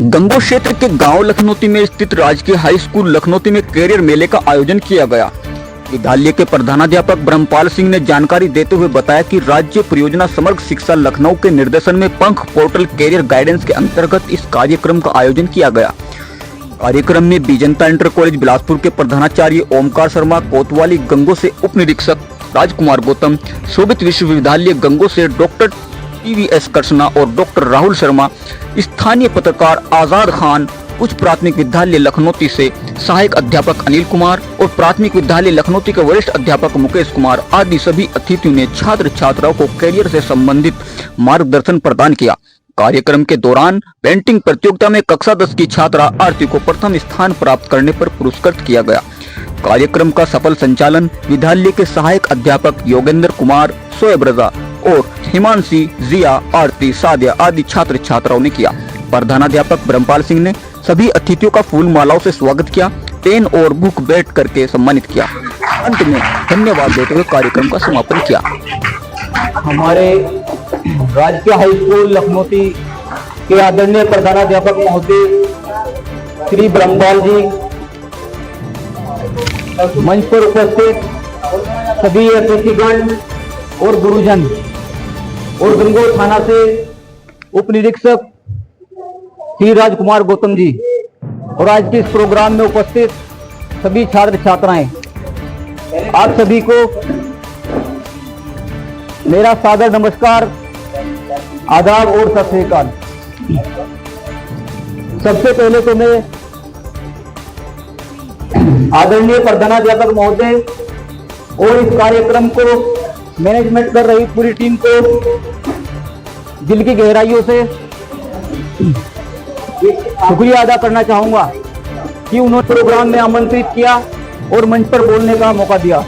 गंगो क्षेत्र के गांव लखनौती में स्थित राजकीय हाई स्कूल लखनौती में कैरियर मेले का आयोजन किया गया। विद्यालय के प्रधानाध्यापक ब्रह्मपाल सिंह ने जानकारी देते हुए बताया कि राज्य परियोजना समग्र शिक्षा लखनऊ के निर्देशन में पंख पोर्टल कैरियर गाइडेंस के अंतर्गत इस कार्यक्रम का आयोजन किया गया। कार्यक्रम में बीजंता इंटर कॉलेज बिलासपुर के प्रधानाचार्य ओमकार शर्मा, कोतवाली गंगो से उप निरीक्षक राजकुमार गौतम, शोभित विश्वविद्यालय गंगो से डॉक्टर TVS कृष्णा और डॉक्टर राहुल शर्मा, स्थानीय पत्रकार आजाद खान, उच्च प्राथमिक विद्यालय लखनौती से सहायक अध्यापक अनिल कुमार और प्राथमिक विद्यालय लखनौती के वरिष्ठ अध्यापक मुकेश कुमार आदि सभी अतिथियों ने छात्र छात्राओं को कैरियर से संबंधित मार्गदर्शन प्रदान किया। कार्यक्रम के दौरान पेंटिंग प्रतियोगिता में कक्षा 10 की छात्रा आरती को प्रथम स्थान प्राप्त करने पर पुरस्कृत किया गया। कार्यक्रम का सफल संचालन विद्यालय के सहायक अध्यापक योगेंद्र कुमार, शोएब रजा और हिमांशी, जिया, आरती, सादिया आदि छात्र छात्राओं ने किया। प्रधानाध्यापक ब्रह्मपाल सिंह ने सभी अतिथियों का फूल मालाओं से स्वागत किया, पेन और बुक भेंट करके सम्मानित किया। अंत में धन्यवाद देते हुए कार्यक्रम का समापन किया। हमारे राजकीय हाई स्कूल लखनौती के आदरणीय प्रधानाध्यापक महोदय श्री ब्रह्मपाल जी, मंच पर उपस्थित सभी अतिथिगण और गुरुजन और गंगो थाना से उप निरीक्षक श्री राजकुमार गौतम जी और आज के इस प्रोग्राम में उपस्थित सभी छात्र छात्राएं, आप सभी को मेरा सादर नमस्कार, आदाब और सत श्री अकाल। सबसे पहले तो मैं आदरणीय प्रधानाध्यापक महोदय और इस कार्यक्रम को मैनेजमेंट कर रही पूरी टीम को दिल की गहराइयों से शुक्रिया अदा करना चाहूंगा कि उन्होंने प्रोग्राम में आमंत्रित किया और मंच पर बोलने का मौका दिया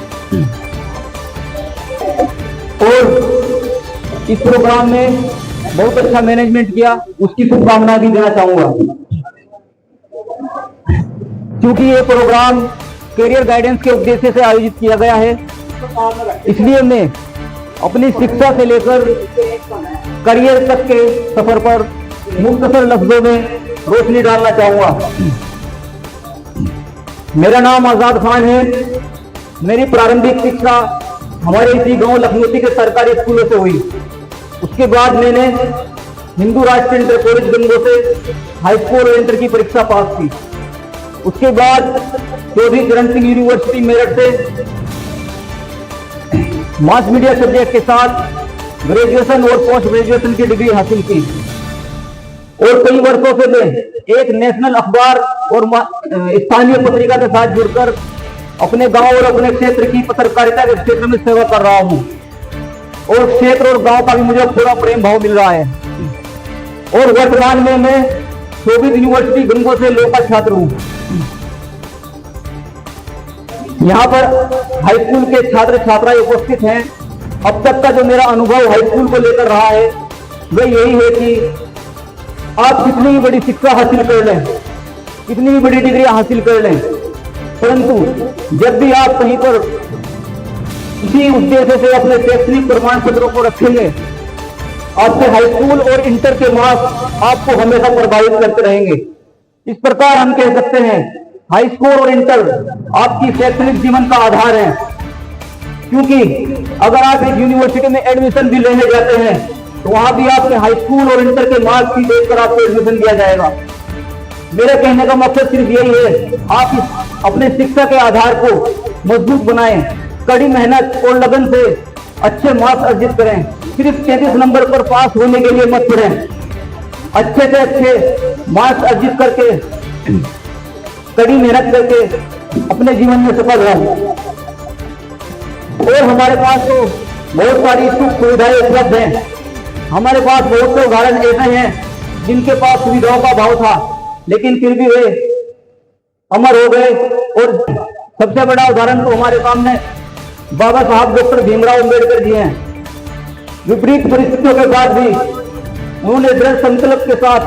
और इस प्रोग्राम में बहुत अच्छा मैनेजमेंट किया, उसकी शुभकामना भी देना चाहूंगा। क्योंकि ये प्रोग्राम कैरियर गाइडेंस के उद्देश्य से आयोजित किया गया है, इसलिए मैं अपनी शिक्षा से लेकर करियर तक के सफर पर मुख्तसर लफ्जों में रोशनी डालना चाहूंगा। मेरा नाम आजाद खान है। मेरी प्रारंभिक शिक्षा हमारे इसी गांव लखनौती के सरकारी स्कूलों से हुई। उसके बाद मैंने हिंदू राष्ट्रीय इंटर कॉलेज गंगो से हाई स्कूल और इंटर की परीक्षा पास की। उसके बाद चौधरी चरण सिंह यूनिवर्सिटी मेरठ से मास मीडिया सब्जेक्ट के साथ ग्रेजुएशन और पोस्ट ग्रेजुएशन की डिग्री हासिल की और कई वर्षों से मैं एक नेशनल अखबार और स्थानीय पत्रिका के साथ जुड़कर अपने गांव और अपने क्षेत्र की पत्रकारिता के क्षेत्र में सेवा कर रहा हूं और क्षेत्र और गांव का भी मुझे पूरा प्रेम भाव मिल रहा है। और वर्तमान में मैं शोभित यूनिवर्सिटी गंगो से लॉ का छात्र हूं। यहाँ पर हाई स्कूल के छात्र छात्राएं उपस्थित हैं। अब तक का जो मेरा अनुभव हाई स्कूल को लेकर रहा है वह यही है कि आप कितनी भी बड़ी शिक्षा हासिल कर लें, कितनी भी बड़ी डिग्री हासिल कर लें, परंतु जब भी आप कहीं पर इसी उद्देश्य से अपने शैक्षणिक प्रमाण पत्रों को रखेंगे, आपके हाई स्कूल और इंटर के मार्क्स आपको हमेशा प्रभावित करते रहेंगे। इस प्रकार हम कह सकते हैं हाई स्कूल और इंटर आपकी शैक्षणिक जीवन का आधार है। क्योंकि अगर आप एक यूनिवर्सिटी में एडमिशन भी लेने जाते हैं तो वहां भी आपके हाई स्कूल और इंटर के मार्क्स की देखकर आपको एडमिशन दिया जाएगा। मेरे कहने का मकसद सिर्फ यही है, आप अपने शिक्षा के आधार को मजबूत बनाएं, कड़ी मेहनत और लगन से अच्छे मार्क्स अर्जित करें। सिर्फ 33 नंबर पर पास होने के लिए मत पढ़ें, अच्छे से अच्छे मार्क्स अर्जित करके कड़ी मेहनत करके अपने जीवन में सफल रहें। और हमारे पास तो बहुत सारी सुख सुविधाएं उपलब्ध हैं। हमारे पास बहुत से उदाहरण ऐसे हैं जिनके पास सुविधाओं का अभाव था लेकिन फिर भी वे अमर हो गए। और सबसे बड़ा उदाहरण तो हमारे सामने बाबा साहब डॉक्टर भीमराव अम्बेडकर जी हैं। विपरीत परिस्थितियों के बाद भी उन्होंने दृढ़ संकल्प के साथ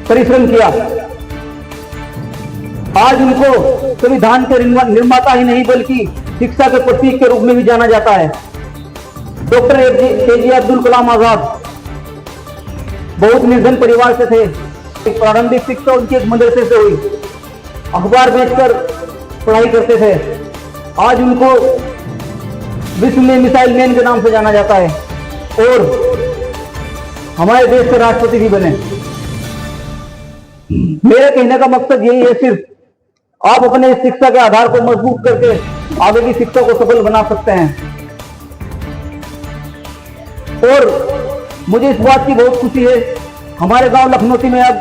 परिश्रम किया। आज उनको संविधान के निर्माता ही नहीं बल्कि शिक्षा के प्रतीक के रूप में भी जाना जाता है। डॉक्टर APJ अब्दुल कलाम आजाद बहुत निर्धन परिवार से थे। एक प्रारंभिक शिक्षा उनकी एक मदरसे से हुई। अखबार बेचकर पढ़ाई करते थे। आज उनको विश्व में मिसाइल मैन के नाम से जाना जाता है और हमारे देश के राष्ट्रपति भी बने। मेरे कहने का मकसद यही है, सिर्फ आप अपने शिक्षा के आधार को मजबूत करके आगे की शिक्षा को सफल बना सकते हैं। और मुझे इस बात की बहुत खुशी है, हमारे गांव लखनौती में अब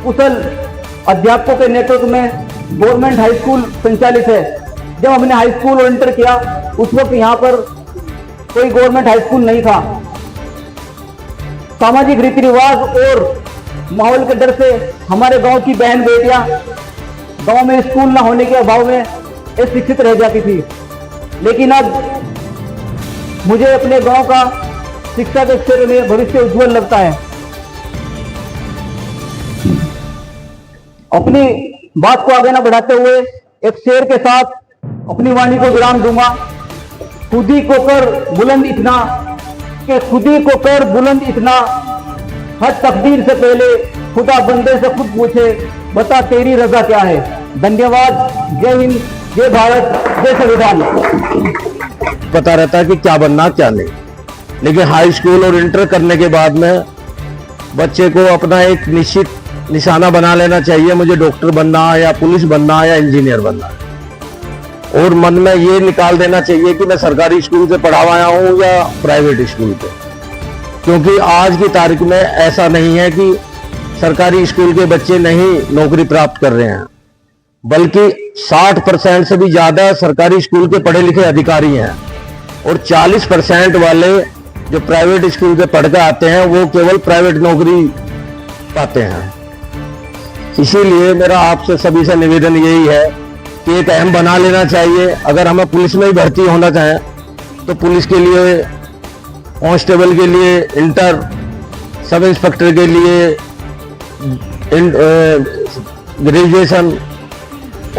कुशल अध्यापकों के नेतृत्व में गवर्नमेंट हाई स्कूल संचालित है। जब हमने हाई स्कूल और इंटर किया उस वक्त यहाँ पर कोई गवर्नमेंट हाई स्कूल नहीं था। सामाजिक रीति रिवाज और माहौल के डर से हमारे गांव की बहन बेटियां गांव में स्कूल न होने के अभाव में अशिक्षित रह जाती थी। लेकिन अब मुझे अपने गांव का शिक्षा के क्षेत्र में भविष्य उज्जवल लगता है। अपनी बात को आगे न बढ़ाते हुए एक शेर के साथ अपनी वाणी को विराम दूंगा। खुदी को कर बुलंद इतना कि खुदी को कर बुलंद इतना, हर तकदीर से पहले खुदा बंदे से खुद पूछे बता तेरी रजा क्या है। धन्यवाद। जय हिंद, जय भारत, जय संविधान। पता रहता है कि क्या बनना क्या नहीं, लेकिन हाई स्कूल और इंटर करने के बाद में बच्चे को अपना एक निश्चित निशाना बना लेना चाहिए, मुझे डॉक्टर बनना है या पुलिस बनना है या इंजीनियर बनना है। और मन में ये निकाल देना चाहिए कि मैं सरकारी स्कूल से पढ़ा आया हूँ या प्राइवेट स्कूल से, क्योंकि आज की तारीख में ऐसा नहीं है कि सरकारी स्कूल के बच्चे नहीं नौकरी प्राप्त कर रहे हैं, बल्कि 60% से भी ज्यादा सरकारी स्कूल के पढ़े लिखे अधिकारी हैं और 40% वाले जो प्राइवेट स्कूल से पढ़कर आते हैं वो केवल प्राइवेट नौकरी पाते हैं। इसीलिए मेरा आपसे सभी से निवेदन यही है कि एक अहम बना लेना चाहिए। अगर हमें पुलिस में ही भर्ती होना चाहें तो पुलिस के लिए, कांस्टेबल के लिए इंटर, सब इंस्पेक्टर के लिए ग्रेजुएशन।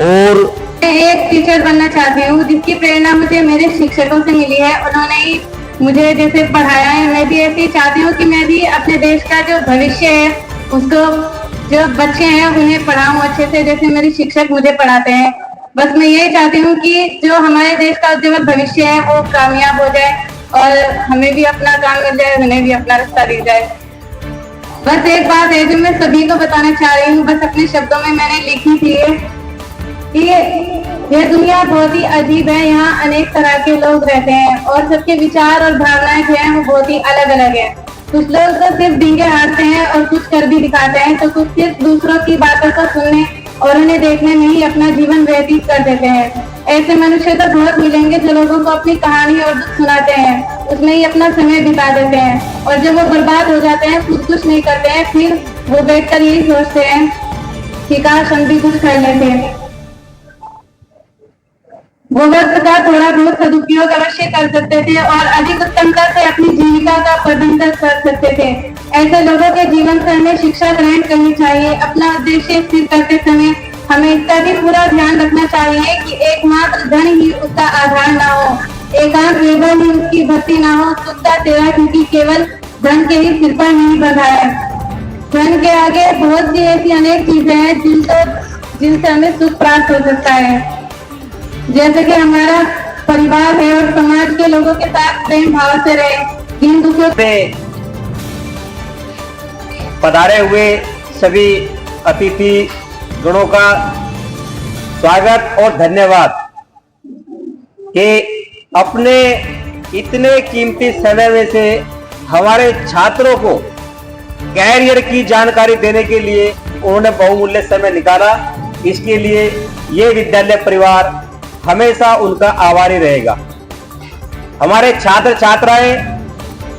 और मैं एक टीचर बनना चाहती हूँ जिसकी प्रेरणा मुझे मेरे शिक्षकों से मिली है। उन्होंने ही मुझे जैसे पढ़ाया है, मैं भी ऐसे ही चाहती हूँ कि मैं भी अपने देश का जो भविष्य है उसको, जो बच्चे हैं उन्हें पढ़ाऊँ अच्छे से, जैसे मेरे शिक्षक मुझे पढ़ाते हैं। बस मैं यही चाहती हूँ कि जो हमारे देश का उज्जवल भविष्य है वो कामयाब हो जाए और हमें भी अपना काम मिल जाए, उन्हें भी अपना रास्ता दिख जाए। बस एक बात है जो मैं सभी को बताना चाह रही हूँ, बस अपने शब्दों में मैंने लिखी थी कि यह दुनिया बहुत ही अजीब है। यहाँ अनेक तरह के लोग रहते हैं और सबके विचार और भावनाएं जो हैं वो बहुत ही अलग अलग है। कुछ लोग तो सिर्फ डींगे हारते हैं और कुछ कर भी दिखाते हैं, तो कुछ सिर्फ दूसरों की बातों को सुनने और उन्हें देखने में ही अपना जीवन व्यतीत कर देते हैं। ऐसे मनुष्य तो बहुत मिलेंगे जो लोगों को अपनी कहानी और दुख सुनाते हैं, उसमें ही अपना समय बिता देते हैं और जब वो बर्बाद हो जाते हैं, खुद कुछ नहीं करते हैं, फिर वो बैठकर यही सोचते हैं कि काश हम भी कुछ कर लेते। वो वक्त का थोड़ा बहुत सदुपयोग अवश्य कर सकते थे और अधिक उत्तमता से अपनी जीविका का प्रबंधन कर सकते थे। ऐसे लोगों के जीवन से हमें शिक्षा ग्रहण करनी चाहिए। अपना उद्देश्य स्थिर करते समय हमें इसका भी पूरा ध्यान रखना चाहिए कि एकमात्र धन ही उसका आधार ना हो, एकांत निर्भर ही उसकी भक्ति ना हो। सुखता तेरा क्योंकि केवल धन के ही सिर पर नहीं बंधा है। धन के आगे बहुत सी ऐसी अनेक चीजें हैं जिनसे हमें सुख प्राप्त हो सकता है, जैसे कि हमारा परिवार है और समाज के लोगों के साथ प्रेम भाव से रहे। इन दुखों में पधारे हुए सभी अतिथि गणों का स्वागत और धन्यवाद कि अपने इतने कीमती समय में से हमारे छात्रों को कैरियर की जानकारी देने के लिए उन्होंने बहुमूल्य समय निकाला। इसके लिए ये विद्यालय परिवार हमेशा उनका आभारी रहेगा। हमारे छात्र छात्राएं,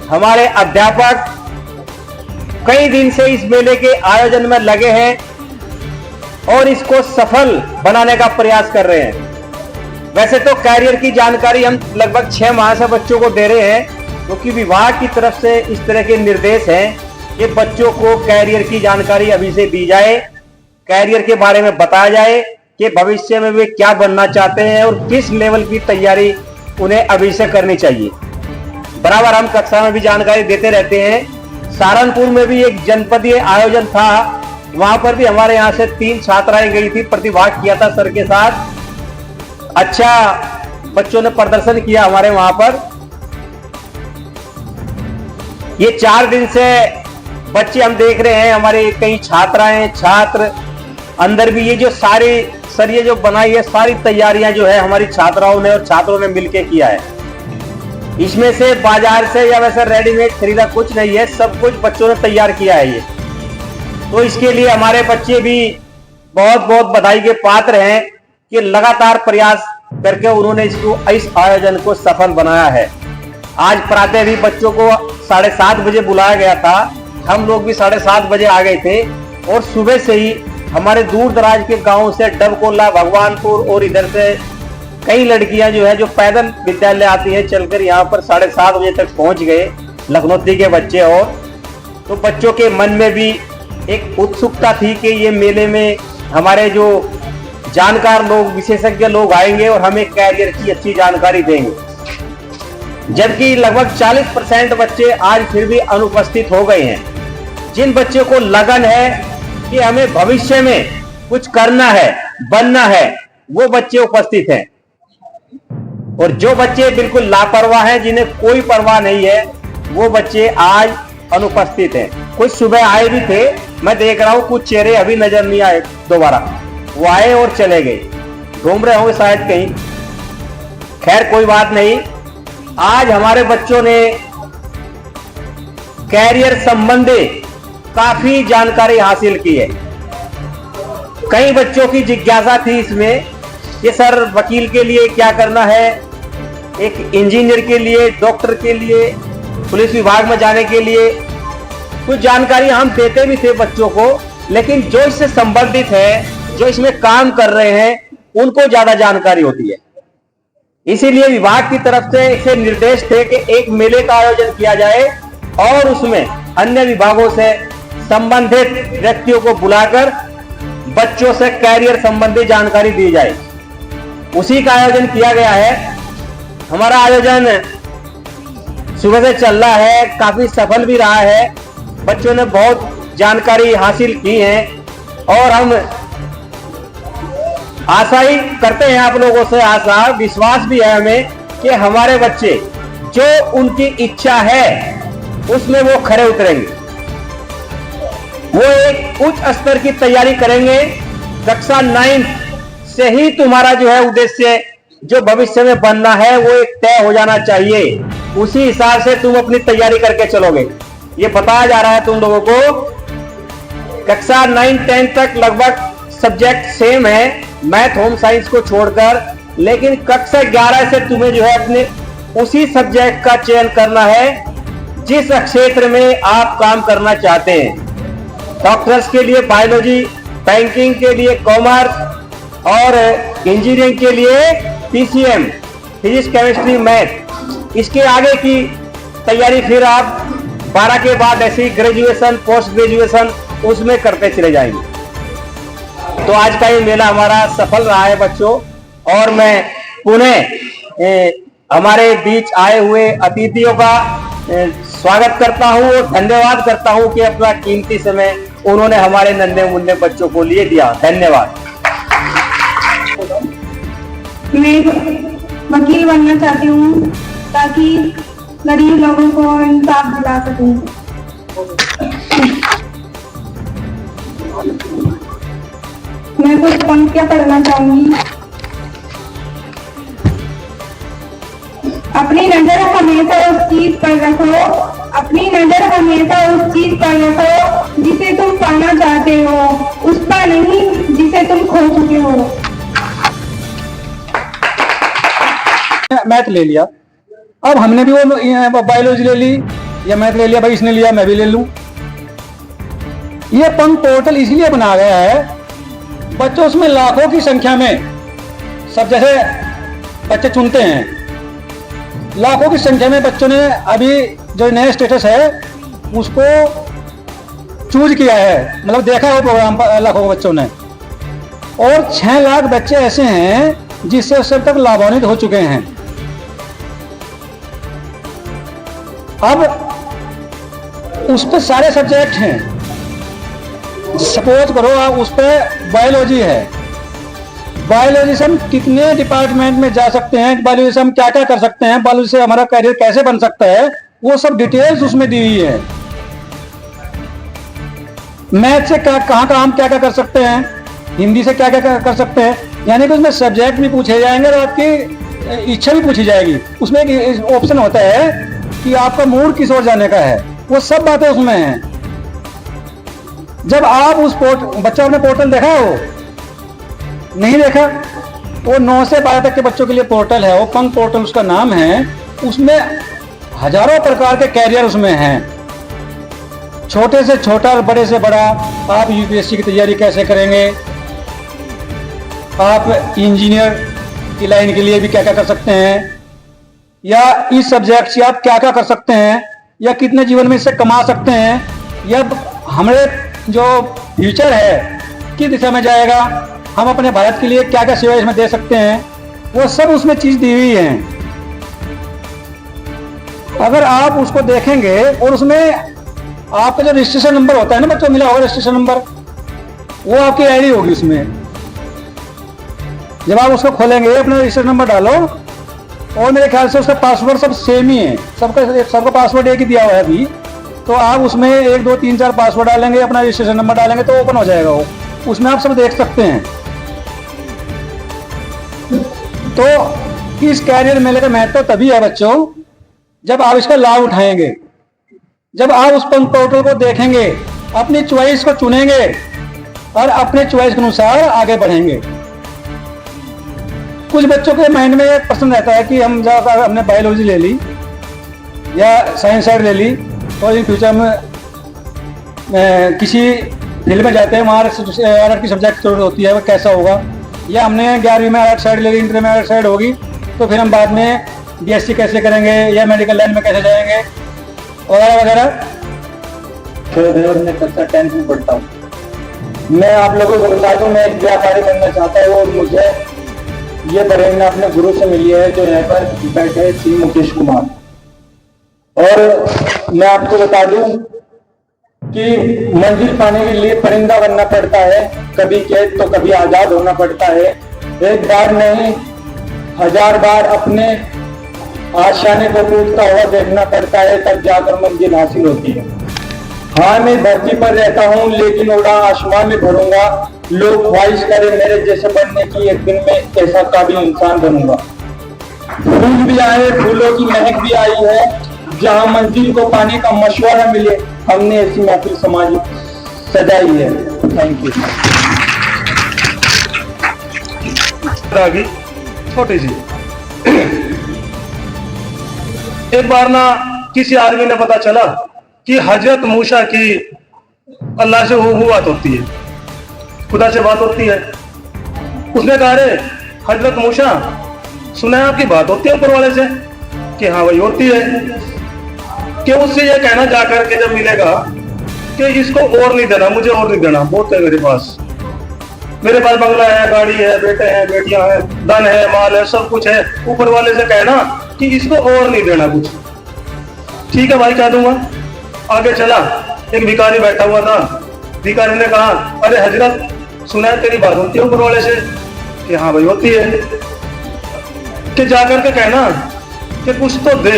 हमारे अध्यापक कई दिन से इस मेले के आयोजन में लगे हैं और इसको सफल बनाने का प्रयास कर रहे हैं। वैसे तो कैरियर की जानकारी हम लगभग 6 माह से बच्चों को दे रहे हैं, क्योंकि विभाग की तरफ से इस तरह के निर्देश हैं कि बच्चों को कैरियर की जानकारी अभी से दी जाए, कैरियर के बारे में बताया जाए कि भविष्य में वे क्या बनना चाहते हैं और किस लेवल की तैयारी उन्हें अभी से करनी चाहिए। बराबर हम कक्षा में भी जानकारी देते रहते हैं सहारनपुर में भी एक जनपदीय आयोजन था, वहां पर भी हमारे यहाँ से 3 छात्राएं गई थी, प्रतिभाग किया था सर के साथ। अच्छा बच्चों ने प्रदर्शन किया हमारे वहां पर। ये 4 दिन से बच्चे हम देख रहे हैं, हमारे कई छात्राएं छात्र अंदर भी, ये जो सारी सर ये जो बनाई है सारी तैयारियां जो है हमारी छात्राओं ने और छात्रों ने मिलकर किया है। इसमें से बाजार से या वैसे रेडीमेड खरीदा कुछ नहीं है, सब कुछ बच्चों ने तैयार किया है ये। तो इसके लिए हमारे बच्चे भी बहुत बहुत बधाई के पात्र हैं कि लगातार प्रयास करके उन्होंने इस आयोजन को सफल बनाया है। आज प्रातः भी बच्चों को 7:30 बजे बुलाया गया था, हम लोग भी 7:30 बजे आ गए थे और सुबह से ही हमारे दूर दराज के गांव से डबकोला, भगवानपुर और इधर से कई लड़कियां जो है जो पैदल विद्यालय आती है चलकर यहाँ पर 7:30 बजे तक पहुंच गए, लखनौती के बच्चे। और तो बच्चों के मन में भी एक उत्सुकता थी कि ये मेले में हमारे जो जानकार लोग, विशेषज्ञ लोग आएंगे और हमें कैरियर की अच्छी जानकारी देंगे। जबकि लगभग 40% बच्चे आज फिर भी अनुपस्थित हो गए हैं। जिन बच्चों को लगन है कि हमें भविष्य में कुछ करना है, बनना है, वो बच्चे उपस्थित हैं। और जो बच्चे बिल्कुल लापरवाह हैं, जिन्हें कोई परवाह नहीं है, वो बच्चे आज अनुपस्थित हैं। कुछ सुबह आए भी थे, मैं देख रहा हूं कुछ चेहरे अभी नजर नहीं आए दोबारा, वो आए और चले गए, घूम रहे होंगे शायद कहीं। खैर कोई बात नहीं, आज हमारे बच्चों ने कैरियर संबंधी काफी जानकारी हासिल की है। कई बच्चों की जिज्ञासा थी इसमें कि सर वकील के लिए क्या करना है, एक इंजीनियर के लिए, डॉक्टर के लिए, पुलिस विभाग में जाने के लिए। कुछ जानकारी हम देते भी थे बच्चों को, लेकिन जो इससे संबंधित है, जो इसमें काम कर रहे हैं, उनको ज्यादा जानकारी होती है। इसीलिए विभाग की तरफ से इसे निर्देश थे कि एक मेले का आयोजन किया जाए और उसमें अन्य विभागों से संबंधित व्यक्तियों को बुलाकर बच्चों से कैरियर संबंधी जानकारी दी जाए। उसी का आयोजन किया गया है। हमारा आयोजन सुबह से चल रहा है, काफी सफल भी रहा है, बच्चों ने बहुत जानकारी हासिल की है और हम आशा ही करते हैं आप लोगों से, आशा विश्वास भी है हमें कि हमारे बच्चे जो उनकी इच्छा है उसमें वो खरे उतरेंगे, वो एक उच्च स्तर की तैयारी करेंगे। कक्षा 9 से ही तुम्हारा जो है उद्देश्य, जो भविष्य में बनना है, वो एक तय हो जाना चाहिए। उसी हिसाब से तुम अपनी तैयारी करके चलोगे। ये बताया जा रहा है तुम लोगों को। कक्षा 9-10 तक लगभग सब्जेक्ट सेम है, मैथ होम साइंस को छोड़कर, लेकिन कक्षा 11 से तुम्हें जो है अपने उसी सब्जेक्ट का चयन करना है जिस क्षेत्र में आप काम करना चाहते हैं। डॉक्टर्स के लिए बायोलॉजी, बैंकिंग के लिए कॉमर्स और इंजीनियरिंग के लिए पीसीएम, फिजिक्स, केमिस्ट्री, मैथ। इसके आगे की तैयारी फिर आप 12 के बाद ऐसी ग्रेजुएशन, पोस्ट ग्रेजुएशन उसमें करते चले जाएंगे। तो आज का ये मेला हमारा सफल रहा है बच्चों, और मैं पुनः हमारे बीच आए हुए अतिथियों का स्वागत करता हूं और धन्यवाद करता हूं कि अपना कीमती समय उन्होंने हमारे नन्हे मुन्ने बच्चों को लिए दिया। धन्यवाद। मैं वकील बनना चाहती हूँ ताकि गरीब लोगों को इंसाफ दिला सकूं। मैं कुछ पंक्तियां पढ़ना चाहूंगी। अपनी नजर हमेशा उस चीज पर रखो, अपनी नजर हमेशा उस चीज पर रखो जिसे तुम पाना चाहते हो, उस पर नहीं जिसे तुम खो चुके हो। मैथ ले लिया, अब हमने भी वो बायोलॉजी ले ली या मैथ ले लिया, भाई इसने लिया मैं भी ले लूं। ये पंख पोर्टल इसलिए बनाया गया है, बच्चों उसमें लाखों की संख्या में सब जैसे बच्चे चुनते हैं, लाखों की संख्या में बच्चों ने अभी जो नया स्टेटस है उसको चूज किया है, मतलब देखा हो प्रोग्राम लाखों बच्चों ने, और 6 लाख बच्चे ऐसे हैं जिससे अब तक लाभान्वित हो चुके हैं। अब उस पर सारे सब्जेक्ट हैं। सपोज करो आप उस पर बायोलॉजी है, बायोलॉजी से हम कितने डिपार्टमेंट में जा सकते हैं, बायोलॉजी से हम क्या क्या कर सकते हैं, बायोलॉजी से हमारा करियर कैसे बन सकता है, वो सब डिटेल्स उसमें दी हुई है। मैथ से कहाँ हम क्या क्या कर सकते हैं, हिंदी से क्या क्या कर सकते हैं, यानी कि उसमें सब्जेक्ट भी पूछे जाएंगे और आपकी इच्छा भी पूछी जाएगी। उसमें एक ऑप्शन होता है कि आपका मूड किस ओर जाने का है, वो सब बातें उसमें हैं। जब आप उस बच्चा अपने पोर्टल देखा है, वो नहीं देखा, वो 9 से 12 तक के बच्चों के लिए पोर्टल है, वो पंख पोर्टल उसका नाम है। उसमें हजारों प्रकार के कैरियर उसमें हैं, छोटे से छोटा और बड़े से बड़ा। आप यूपीएससी की तैयारी कैसे करेंगे, आप इंजीनियर की लाइन के लिए भी क्या क्या कर सकते हैं, या इस सब्जेक्ट से आप क्या क्या कर सकते हैं, या कितने जीवन में इससे कमा सकते हैं, या हमारे जो फ्यूचर है किस दिशा में जाएगा, हम अपने भारत के लिए क्या क्या सेवा इसमें दे सकते हैं, वो सब उसमें चीज दी हुई है। अगर आप उसको देखेंगे और उसमें आपका जो रजिस्ट्रेशन नंबर होता है ना, बच्चों मिला होगा रजिस्ट्रेशन नंबर, वो आपकी आईडी होगी उसमें। जब आप उसको खोलेंगे, अपना रजिस्ट्रेशन नंबर डालो, और मेरे ख्याल से उसका पासवर्ड सब सेम ही है, सबका पासवर्ड एक ही दिया हुआ है अभी। तो आप उसमें 1 2 3 4 पासवर्ड डालेंगे, अपना रजिस्ट्रेशन नंबर डालेंगे तो ओपन हो जाएगा वो, उसमें आप सब देख सकते हैं। तो इस कैरियर मेले का महत्व तभी है बच्चों, जब आप इसका लाभ उठाएंगे, जब आप उस पोर्टल को देखेंगे, अपनी चॉइस को चुनेंगे और अपने चॉइस के अनुसार आगे बढ़ेंगे। कुछ बच्चों के माइंड में एक प्रश्न रहता है कि हम जब हमने बायोलॉजी ले ली या साइंस साइड ले ली और इन फ्यूचर में किसी फील्ड में जाते हैं, वहाँ आर्ट की सब्जेक्ट की जरूरत होती है, वो कैसा होगा, या हमने 11वीं में आर्ट साइड ले ली, इंटर में आर्ट साइड होगी, तो फिर हम बाद में बीएससी कैसे करेंगे या मेडिकल लाइन में कैसे जाएंगे वगैरह वगैरह। मैं कक्षा 10th में पढ़ता हूँ। मैं आप लोगों को बता दूँ, मैं एक व्यापारी बनना चाहता हूँ, और मुझे ये प्रेरणा अपने गुरु से मिली है जो यहाँ पर बैठे हैं, श्री मुकेश कुमार। और मैं आपको बता दूं कि मंजिल पाने के लिए परिंदा बनना पड़ता है, कभी कैद तो कभी आजाद होना पड़ता है। एक बार नहीं 1000 बार अपने आशाने को टूटता हुआ देखना पड़ता है, तब जाकर मंजिल हासिल होती है। हाँ, मैं धरती पर रहता हूँ लेकिन उड़ा आसमान में भरूंगा, लोग ख्वाहिश करें मेरे जैसे बनने की, एक दिन में ऐसा काबिल इंसान बनूंगा। फूल भी आए, फूलों की महक भी आई है, जहां मंजिल को पाने का मशवरा मिले, हमने ऐसी महफिल समाज सजाई है। Thank you. छोटी सी एक बार ना किसी आदमी ने पता चला कि हजरत मूसा की अल्लाह से बात होती है, खुदा से बात होती है। उसने कहा, रे हजरत मूसा, सुना है आपकी बात होती है ऊपर वाले से? कि हाँ भाई होती है। कि उससे ये कहना जाकर के जब मिलेगा कि इसको और नहीं देना, मुझे और नहीं देना, बहुत है मेरे पास बंगला है, गाड़ी है, बेटे हैं, बेटियां हैं, धन है, माल है, सब कुछ है, ऊपर वाले से कहना कि इसको और नहीं देना कुछ। ठीक है भाई, कह दूंगा। आगे चला, एक भिखारी बैठा हुआ था। भिखारी ने कहा, अरे हजरत, सुना है तेरी बात होती है ऊपर वाले से? कि हाँ भाई होती है। कि जाकर के कहना कि कुछ तो दे,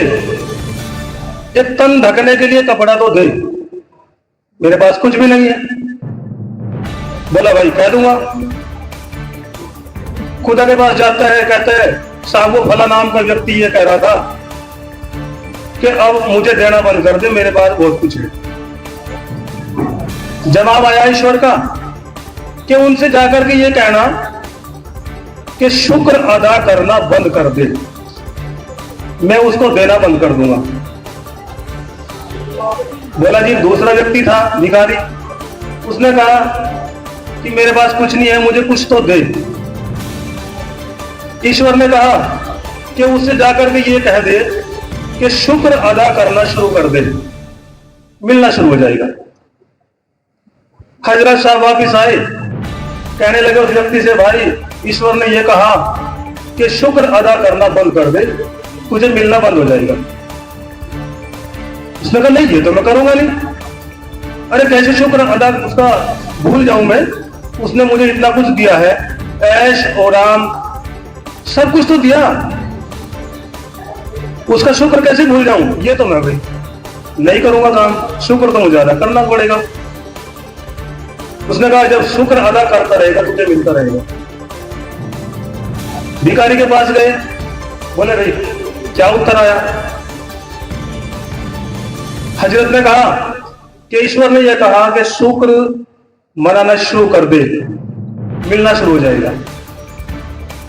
एक तन ढकने के लिए कपड़ा तो दे, मेरे पास कुछ भी नहीं है। बोला भाई कह दूंगा। खुदा के पास जाता है, कहते हैं साहब वो भला नाम का व्यक्ति ये कह रहा था कि अब मुझे देना बंद कर दे, मेरे पास बहुत कुछ है। जवाब आया ईश्वर का कि उनसे जाकर के ये कहना कि शुक्र अदा करना बंद कर दे, मैं उसको देना बंद कर दूंगा। बोला जी दूसरा व्यक्ति था भिखारी, उसने कहा कि मेरे पास कुछ नहीं है, मुझे कुछ तो दे। ईश्वर ने कहा कि उससे जाकर के ये कह दे कि शुक्र अदा करना शुरू कर दे, मिलना शुरू हो जाएगा। हजरत साहब वापिस आए, कहने लगे उस व्यक्ति से, भाई ईश्वर ने यह कहा कि शुक्र अदा करना बंद कर दे, तुझे मिलना बंद हो जाएगा। उसने कहा नहीं, ये तो मैं करूंगा नहीं। अरे कैसे शुक्र अदा उसका भूल जाऊं मैं? उसने मुझे इतना कुछ दिया है, ऐश और आराम सब कुछ तो दिया, उसका शुक्र कैसे भूल जाऊं? ये तो मैं भाई नहीं करूंगा काम, शुक्र तो मुझे अदा करना पड़ेगा। उसने कहा जब शुक्र अदा करता रहेगा तुझे मिलता रहेगा। भिखारी के पास गए, बोले भाई क्या उत्तर आया? हजरत ने कहा कि ईश्वर ने यह कहा कि शुक्र मनाना शुरू कर दे, मिलना शुरू हो जाएगा।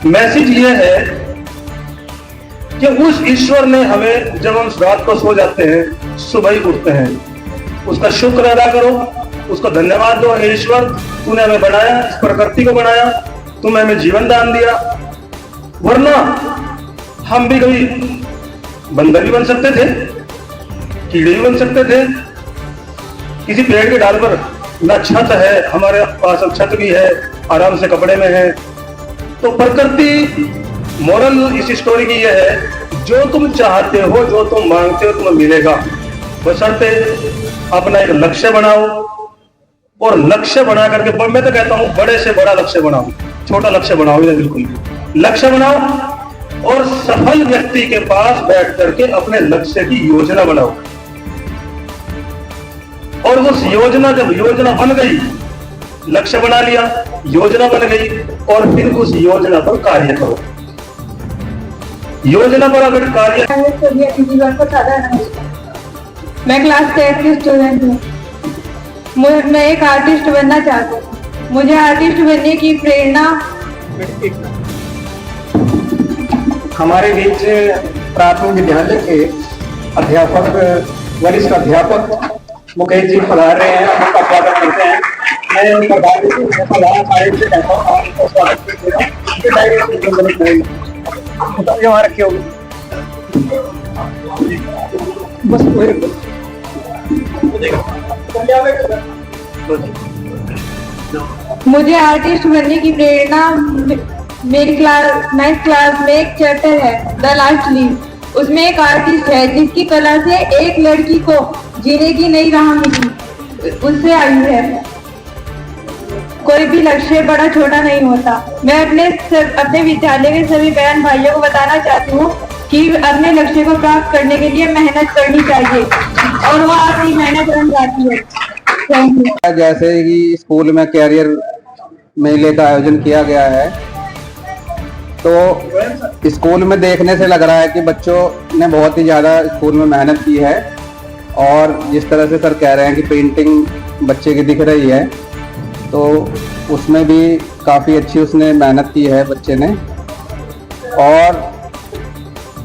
मैसेज यह है कि उस ईश्वर ने हमें, जब हम रात को सो जाते हैं सुबह ही उठते हैं, उसका शुक्र अदा करो, उसको धन्यवाद दो। हे ईश्वर, तूने हमें बनाया, इस प्रकृति को बनाया, तूने हमें जीवन दान दिया, वरना हम भी कभी बंदर भी बन सकते थे, कीड़े भी बन सकते थे। किसी पेड़ के डाल पर ना छत है, हमारे पास अब छत भी है, आराम से कपड़े में है। तो प्रकृति, मोरल इस स्टोरी की यह है, जो तुम चाहते हो, जो तुम मांगते हो तुम्हें मिलेगा, बशर्ते अपना एक लक्ष्य बनाओ। और लक्ष्य बना करके, मैं तो कहता हूं बड़े से बड़ा लक्ष्य बनाओ, छोटा लक्ष्य बनाओ नहीं, बिल्कुल भी लक्ष्य बनाओ और सफल व्यक्ति के पास बैठ करके अपने लक्ष्य की योजना बनाओ। और उस योजना, जब योजना बन गई, लक्ष्य बना लिया, योजना बन गई, और फिर उस योजना पर कार्य करो। योजना पर अगर कार्य, मैं क्लास 10 की स्टूडेंट हूँ। मैं एक आर्टिस्ट बनना चाहती हूँ। मुझे आर्टिस्ट बनने की प्रेरणा, हमारे बीच प्राथमिक विद्यालय के अध्यापक, वरिष्ठ अध्यापक मुकेश जी पधार रहे हैं, उनका स्वागत करते हैं। मैं उनका वहाँ रखे होगी बस मुझे आर्टिस्ट बनने की प्रेरणा मेरी क्लास 9th क्लास में एक चैप्टर है द लास्ट लीव। उसमें एक आर्टिस्ट है जिसकी कला से एक लड़की को जीने की नई राह मिली, उससे आई है। कोई भी लक्ष्य बड़ा छोटा नहीं होता। मैं अपने विद्यालय के सभी बहन भाइयों को बताना चाहती हूँ कि अपने लक्ष्य को प्राप्त करने के लिए मेहनत करनी चाहिए और वह अपनी मेहनत बन जाती है। Thank you. जैसे कि स्कूल में कैरियर मेले का आयोजन किया गया है, तो स्कूल में देखने से लग रहा है कि बच्चों ने बहुत ही ज़्यादा स्कूल में मेहनत की है। और जिस तरह से सर कह रहे हैं कि पेंटिंग बच्चे की दिख रही है, तो उसमें भी काफ़ी अच्छी उसने मेहनत की है बच्चे ने। और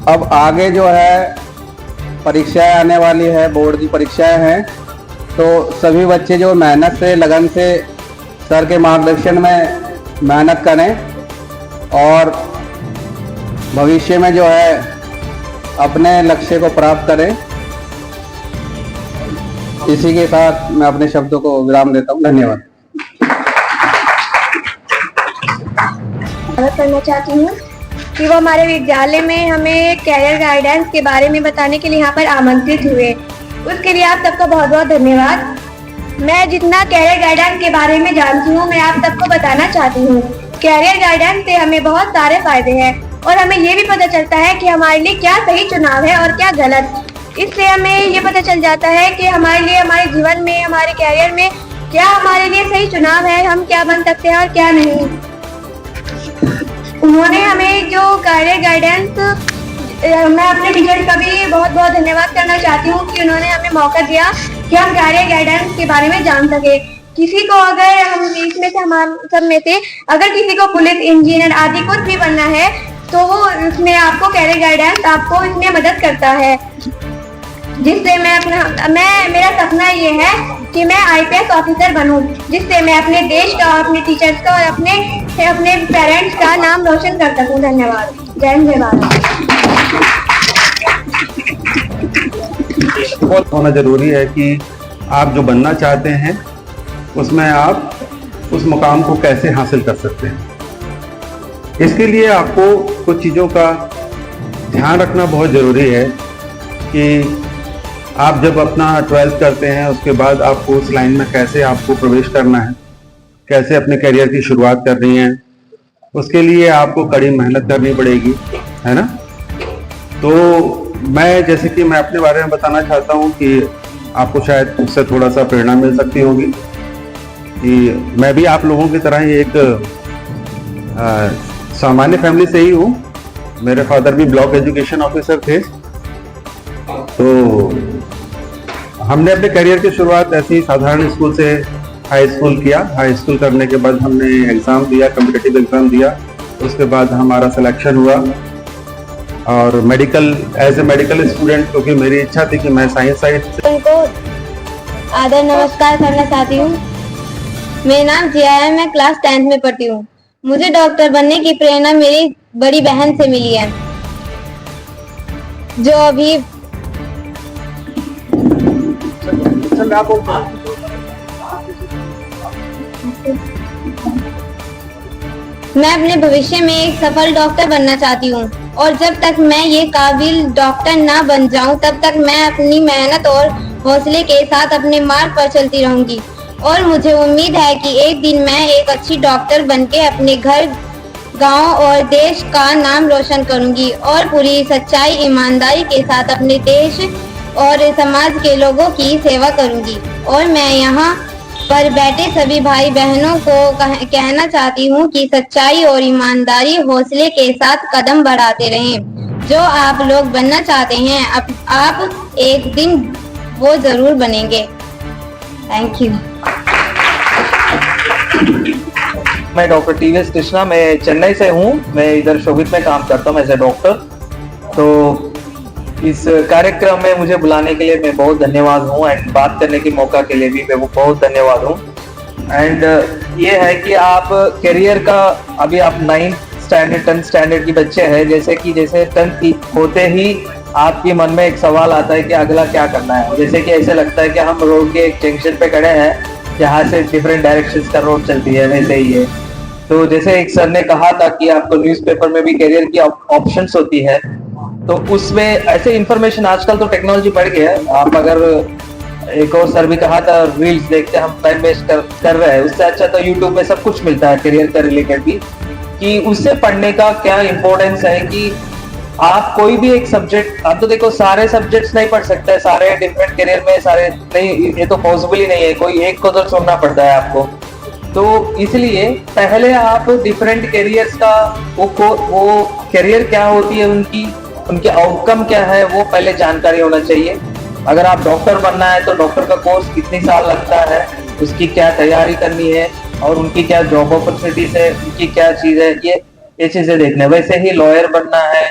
अब आगे जो है परीक्षाएं आने वाली है, बोर्ड की परीक्षाएं हैं, तो सभी बच्चे जो मेहनत से, लगन से सर के मार्गदर्शन में मेहनत करें और भविष्य में जो है अपने लक्ष्य को प्राप्त करें। इसी के साथ मैं अपने शब्दों को विराम देता हूँ। धन्यवाद। करना चाहती हूँ कि वो हमारे विद्यालय में हमें कैरियर गाइडेंस के बारे में बताने के लिए यहाँ पर आमंत्रित हुए। उसके लिए आप सबका बहुत बहुत धन्यवाद। मैं जितना कैरियर गाइडेंस के बारे में जानती हूँ मैं आप सबको बताना चाहती हूँ। कैरियर गाइडेंस से हमें बहुत सारे फायदे हैं और हमें ये भी पता चलता है कि हमारे लिए क्या सही चुनाव है और क्या गलत। इससे हमें ये पता चल जाता है कि हमारे लिए, हमारे जीवन में, हमारे कैरियर में क्या हमारे लिए सही चुनाव है, हम क्या बन सकते हैं और क्या नहीं। उन्होंने हमें जो कैरियर गाइडेंस, मैं अपने टीचर का भी बहुत बहुत धन्यवाद करना चाहती हूँ कि उन्होंने हमें मौका दिया कि हम कैरियर गाइडेंस के बारे में जान सके। किसी को अगर हम इसमें से, हम सब में से अगर किसी को पुलिस, इंजीनियर आदि कुछ भी बनना है तो वो इसमें आपको कैरियर गाइडेंस आपको इसमें मदद करता है। जिससे मेरा सपना ये है कि मैं IPS ऑफिसर बनूं, जिससे मैं अपने देश का, अपने टीचर्स का और अपने पेरेंट्स का नाम रोशन कर सकूं। धन्यवाद। जय हिंद, जय भारत। होना जरूरी है कि आप जो बनना चाहते हैं उसमें आप उस मुकाम को कैसे हासिल कर सकते हैं। इसके लिए आपको कुछ चीज़ों का ध्यान रखना बहुत ज़रूरी है कि आप जब अपना 12th करते हैं उसके बाद आपको उस लाइन में कैसे आपको प्रवेश करना है, कैसे अपने करियर की शुरुआत करनी है, उसके लिए आपको कड़ी मेहनत करनी पड़ेगी, है ना। तो मैं जैसे कि मैं अपने बारे में बताना चाहता हूँ कि आपको शायद उससे थोड़ा सा प्रेरणा मिल सकती होगी कि मैं भी आप लोगों की तरह ही एक सामान्य फैमिली से ही हूँ। मेरे फादर भी ब्लॉक एजुकेशन ऑफिसर थे। तो हमने अपने करियर की शुरुआत ऐसे ही साधारण स्कूल से हाई स्कूल किया। हाई स्कूल करने के बाद हमने एग्ज़ाम दिया, कॉम्पिटिटिव एग्ज़ाम दिया। उसके बाद हमारा सिलेक्शन हुआ और medical as a medical student, क्योंकि मेरी इच्छा थी कि मैं साइंस साइड से। उनको आदर नमस्कार करना चाहती हूँ। मेरा नाम जिया है, मैं क्लास 10th में पढ़ती हूँ। मुझे डॉक्टर बनने की प्रेरणा मेरी बड़ी बहन से मिली है, जो अभी मैं अपने भविष्य में एक सफल डॉक्टर बनना चाहती हूँ और जब तक मैं ये काबिल डॉक्टर ना बन जाऊँ तब तक मैं अपनी मेहनत और हौसले के साथ अपने मार्ग पर चलती रहूंगी। और मुझे उम्मीद है कि एक दिन मैं एक अच्छी डॉक्टर बनके अपने घर, गांव और देश का नाम रोशन करूंगी और पूरी सच्चाई, ईमानदारी के साथ अपने देश और समाज के लोगों की सेवा करूंगी। और मैं यहाँ पर बैठे सभी भाई बहनों को कहना चाहती हूँ कि सच्चाई और ईमानदारी, हौसले के साथ कदम बढ़ाते रहें। जो आप लोग बनना चाहते हैं आप एक दिन वो जरूर बनेंगे। Thank you. मैं डॉक्टर टीवीएस कृष्णा, मैं चेन्नई से हूँ। मैं इधर शोभित में काम करता हूँ एज ए डॉक्टर। तो इस कार्यक्रम में मुझे बुलाने के लिए मैं बहुत धन्यवाद हूँ एंड बात करने के मौका के लिए भी मैं बहुत धन्यवाद हूँ। एंड ये है कि आप करियर का, अभी आप 9th स्टैंडर्ड 10th स्टैंडर्ड की बच्चे हैं, जैसे 10th होते ही आपके मन में एक सवाल आता है कि अगला क्या करना है। जैसे कि ऐसे लगता है कि हम रोड के एक जंक्शन पे खड़े हैं जहाँ से डिफरेंट डायरेक्शंस का रोड चलती है, वैसे ही है। तो जैसे एक सर ने कहा था कि आपको न्यूज़पेपर में भी करियर की ऑप्शंस होती है, तो उसमें ऐसे इंफॉर्मेशन, आजकल तो टेक्नोलॉजी बढ़ गई है। आप अगर एक और सर भी कहा था रील्स देखते हम टाइम वेस्ट कर रहे हैं, उससे अच्छा तो यूट्यूब में सब कुछ मिलता है करियर का रिलेटेड भी, कि उससे पढ़ने का क्या इम्पोर्टेंस है कि आप कोई भी एक सब्जेक्ट, आप तो देखो सारे सब्जेक्ट्स नहीं पढ़ सकते, सारे डिफरेंट करियर में सारे नहीं, ये तो पॉसिबल ही नहीं है, कोई एक को तो छोड़ना पड़ता है आपको। तो इसलिए पहले आप डिफरेंट करियर्स का वो करियर क्या होती है, उनके आउटकम क्या है, वो पहले जानकारी होना चाहिए। अगर आप डॉक्टर बनना है तो डॉक्टर का कोर्स कितनी साल लगता है, उसकी क्या तैयारी करनी है और उनकी क्या जॉब अपॉर्चुनिटीज है, उनकी क्या चीज है, ये चीजें देखना है। वैसे ही लॉयर बनना है